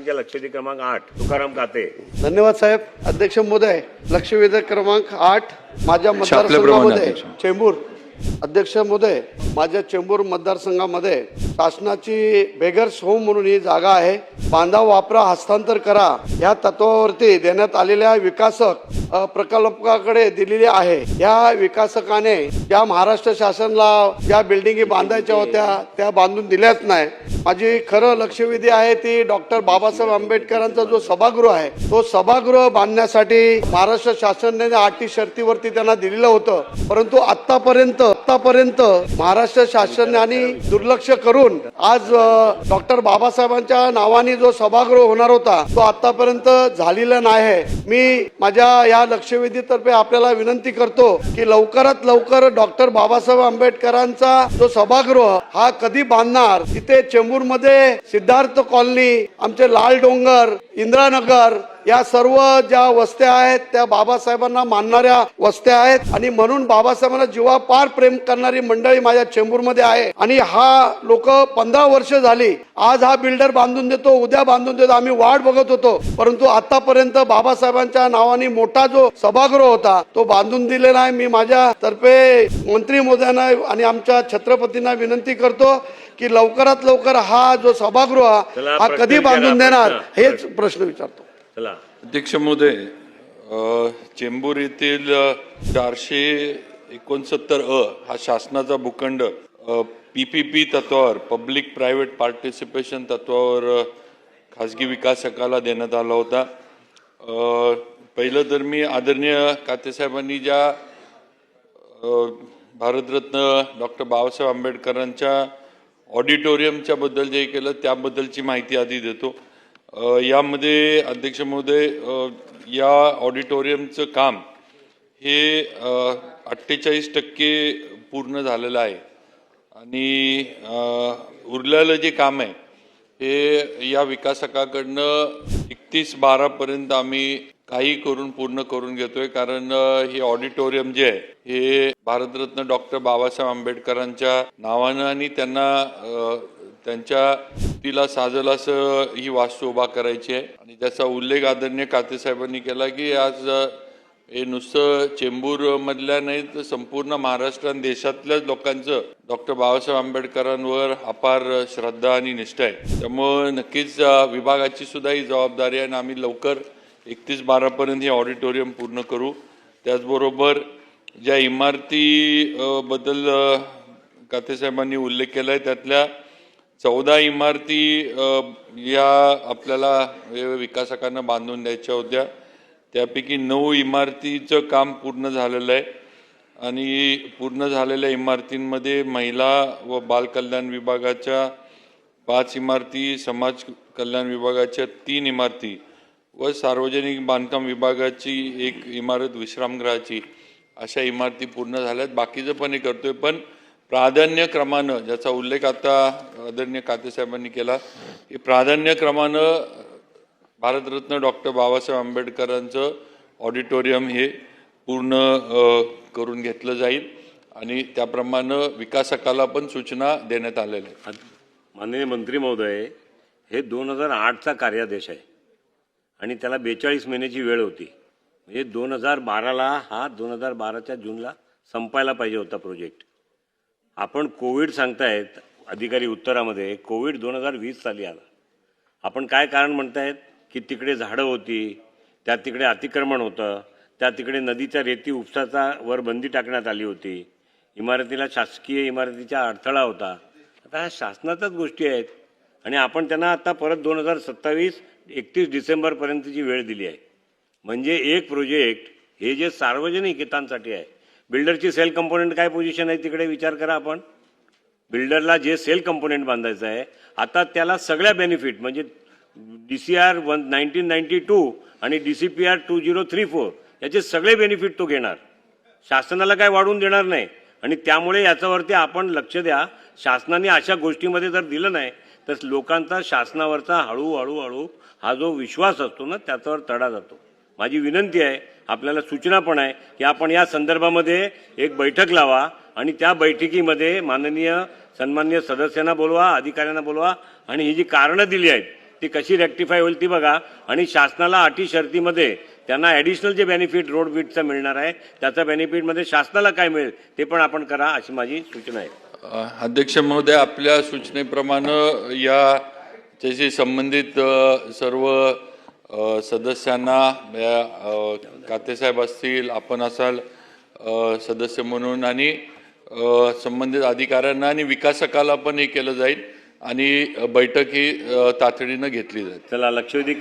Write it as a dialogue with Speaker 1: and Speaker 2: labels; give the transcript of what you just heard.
Speaker 1: बाबूजींच्या लक्षवेधी क्रमांक 8 तुकाराम काते.
Speaker 2: धन्यवाद साहेब. अध्यक्ष महोदय, लक्षवेधी क्रमांक 8 माझ्या मतदारसंघामध्ये चेंबूर. अध्यक्ष महोदय, माझ्या चेंबूर मतदारसंघामध्ये शासनाची बेगर्स होम म्हणून ही जागा आहे. बांधा वापरा हस्तांतर करा या तत्वावरती देण्यात आलेल्या विकासक प्रकल्पाकडे दिलेली आहे. या विकासकाने ज्या महाराष्ट्र शासनाला ज्या बिल्डिंगी बांधायच्या होत्या त्या बांधून दिल्याच नाही. माझी खरं लक्षवेधी आहे ती डॉक्टर बाबासाहेब आंबेडकरांचा जो सभागृह आहे तो सभागृह बांधण्यासाठी महाराष्ट्र शासनाने अटी शर्तीवरती त्यांना दिलेलं होतं. परंतु आतापर्यंत महाराष्ट्र शासनाने दुर्लक्ष करून आज डॉक्टर बाबासाहेबांच्या नावाने जो सभागृह होणार होता तो आतापर्यंत झालेला नाही. मी माझ्या या लक्षवेधीतर्फे आपल्याला विनंती करतो की लवकरात लवकर डॉक्टर बाबासाहेब आंबेडकरांचा जो सभागृह हा कधी बांधणार. तिथे चेंबूर मध्ये सिद्धार्थ कॉलनी, आमचे लाल डोंगर, इंदिरानगर या सर्व ज्या वस्त्या आहेत त्या बाबासाहेबांना मानणाऱ्या वस्त्या आहेत आणि म्हणून बाबासाहेबांना जीवापार प्रेम करणारी मंडळी माझ्या चेंबूर मध्ये आहे. आणि हा लोक 15 वर्ष झाली आज हा बिल्डर बांधून देतो, उद्या बांधून देतो, आम्ही वाट बघत होतो. परंतु आतापर्यंत बाबासाहेबांच्या नावाने मोठा जो सभागृह होता तो बांधून दिलेला आहे. मी माझ्या तर्फे मंत्री महोदयांना आणि आमच्या छत्रपतींना विनंती करतो की लवकरात लवकर हा जो सभागृह हा कधी बांधून देणार हेच प्रश्न विचारतो.
Speaker 3: अध्यक्ष महोदय, चेंबूर येथील 469 हा शासनाचा भूखंड PPP तत्वावर, पब्लिक प्रायव्हेट पार्टिसिपेशन तत्वावर खासगी विकासकाला देण्यात आला होता. पहिलं तर मी आदरणीय कातेसाहेबांनी ज्या भारतरत्न डॉक्टर बाबासाहेब आंबेडकरांच्या ऑडिटोरियमच्या बद्दल जे केलं त्याबद्दलची माहिती आधी देतो. यामध्ये अध्यक्ष महोदय, या ऑडिटोरियमचं काम हे 48% पूर्ण झालेलं आहे आणि उरलेलं जे काम आहे हे या विकासकाकडनं 31/12 पर्यंत आम्ही काही करून पूर्ण करून घेतोय. कारण हे ऑडिटोरियम जे आहे हे भारतरत्न डॉक्टर बाबासाहेब आंबेडकरांच्या नावानं आणि त्यांच्या तिला साजल असं ही वास्तू उभा करायची आहे आणि त्याचा उल्लेख आदरणीय कातेसाहेबांनी केला की आज हे नुसतं चेंबूर मधल्या नाही तर संपूर्ण महाराष्ट्र आणि देशातल्याच लोकांचं डॉक्टर बाबासाहेब आंबेडकरांवर अपार श्रद्धा आणि निष्ठा आहे. त्यामुळं नक्कीच विभागाची सुद्धा ही जबाबदारी आहे आणि आम्ही लवकर 31/12 पर्यंत हे ऑडिटोरियम पूर्ण करू. त्याचबरोबर ज्या इमारती बद्दल कातेसाहेबांनी उल्लेख केला आहे त्यातल्या 14 इमारती या आपल्याला विकासकांना बांधून द्यायच्या होत्या. त्यापैकी 9 इमारतीचं काम पूर्ण झालेलं आहे आणि पूर्ण झालेल्या इमारतींमध्ये महिला व बालकल्याण विभागाच्या 5 इमारती, समाज कल्याण विभागाच्या 3 इमारती व सार्वजनिक बांधकाम विभागाची 1 इमारत विश्रामगृहाची अशा इमारती पूर्ण झाल्यात. बाकीचं पण हे करतोय, पण प्राधान्यक्रमानं ज्याचा उल्लेख आता आदरणीय कातेसाहेबांनी केला की प्राधान्यक्रमानं भारतरत्न डॉक्टर बाबासाहेब आंबेडकरांचं ऑडिटोरियम हे पूर्ण करून घेतलं जाईल आणि त्याप्रमाणे विकासकाला पण सूचना देण्यात आलेल्या आहेत.
Speaker 1: माननीय मंत्री महोदय, हे 2008चा कार्यादेश आहे आणि त्याला 42 महिन्याची वेळ होती. म्हणजे 2012ला हा 2012च्या जूनला संपायला पाहिजे होता प्रोजेक्ट. आपण कोविड सांगतायत अधिकारी उत्तरामध्ये, कोविड 2020 साली आला. आपण काय कारण म्हणतायत की तिकडे झाडं होती, त्या तिकडे अतिक्रमण होतं, त्या तिकडे नदीच्या रेती उपसाचा वर बंदी टाकण्यात आली होती, इमारतीला शासकीय इमारतीचा अडथळा होता. आता ह्या शासनाच्याच गोष्टी आहेत आणि आपण त्यांना आता परत 2027 31 डिसेंबरपर्यंतची वेळ दिली आहे. म्हणजे एक प्रोजेक्ट हे जे सार्वजनिक हितांसाठी आहे. बिल्डरची सेल कंपोनेंट काय पोझिशन आहे तिकडे विचार करा. आपण बिल्डरला जे सेल कंपोनेंट बांधायचं आहे आता त्याला सगळ्या बेनिफिट म्हणजे DCR 1992 आणि DCPR 2034 याचे सगळे बेनिफिट तो घेणार. शासनाला काय वाढवून देणार नाही आणि त्यामुळे याच्यावरती आपण लक्ष द्या. शासनाने अशा गोष्टीमध्ये जर दिलं नाही तर लोकांचा शासनावरचा हळूहळू हा जो विश्वास असतो ना त्याच्यावर तडा जातो. माझी विनंती आहे, आपल्याला सूचना पण आहे की आपण या संदर्भामध्ये एक बैठक लावा आणि त्या बैठकीमध्ये माननीय सन्माननीय सदस्यांना बोलवा, अधिकाऱ्यांना बोलवा आणि ही जी कारणं दिली आहेत ती कशी रेक्टिफाय होईल ती बघा. आणि शासनाला अटी शर्तीमध्ये त्यांना ॲडिशनल जे बेनिफिट रोड विड्थचा मिळणार आहे त्याचा बेनिफिटमध्ये शासनाला काय मिळेल ते पण आपण करा, अशी माझी सूचना आहे.
Speaker 3: अध्यक्ष महोदय, आपल्या सूचनेप्रमाणे या त्याशी संबंधित सर्व सदस्यांना कातेसाहेब असतील, आपण असाल सदस्य म्हणून, आणि संबंधित अधिकाऱ्यांना आणि विकासकाला पण हे केलं जाईल आणि बैठक ही तातडीनं घेतली जाईल.
Speaker 1: चला, लक्षवेधी